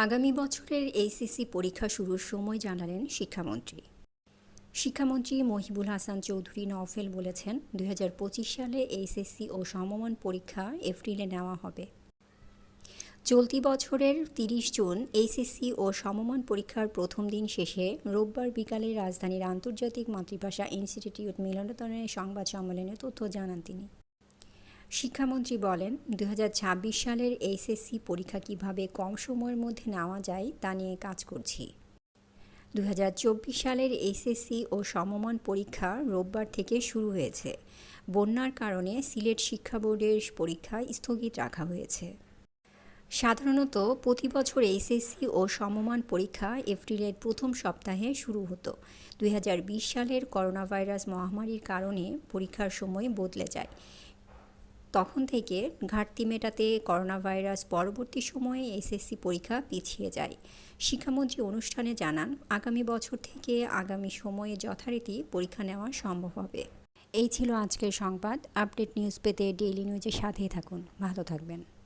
আগামী বছরের এইচএসসি পরীক্ষা শুরুর সময় জানালেন শিক্ষামন্ত্রী। শিক্ষামন্ত্রী মহিবুল হাসান চৌধুরী নওফেল বলেছেন, 2025 সালে এইচএসসি ও সমমান পরীক্ষা এপ্রিলে নেওয়া হবে। চলতি বছরের 30 জুন এইচএসসি ও সমমান পরীক্ষার প্রথম দিন শেষে রোববার বিকালে রাজধানীর আন্তর্জাতিক মাতৃভাষা ইনস্টিটিউট মিলনায়তনে সংবাদ সম্মেলনে তথ্য জানান তিনি। শিক্ষামন্ত্রী বলেন, 2026 সালের এইচএসসি পরীক্ষা কিভাবে কম সময়ের মধ্যে নেওয়া যায় তা নিয়ে কাজ করছি। 2024 সালের এইচএসসি ও সমমান পরীক্ষা রোববার থেকে শুরু হয়েছে। বন্যার কারণে সিলেট শিক্ষা বোর্ডের পরীক্ষা স্থগিত রাখা হয়েছে। সাধারণত প্রতি বছর এইচএসসি ও সমমান পরীক্ষা এপ্রিলের প্রথম সপ্তাহে শুরু হতো। 2020 সালের করোনাভাইরাস মহামারীর কারণে পরীক্ষার সময় বদলে যায়। তখন থেকে ঘাটতি মেটাতে করোনাভাইরাস পরবর্তী সময়ে এসএসসি পরীক্ষা পিছিয়ে যায়। শিক্ষামন্ত্রী অনুষ্ঠানে জানান, আগামী বছর থেকে আগামী সময়ে যথারীতি পরীক্ষা নেওয়া সম্ভব হবে। এই ছিল আজকের সংবাদ। আপডেট নিউজ পেতে ডেইলি নিউজের সাথেই থাকুন। ভালো থাকবেন।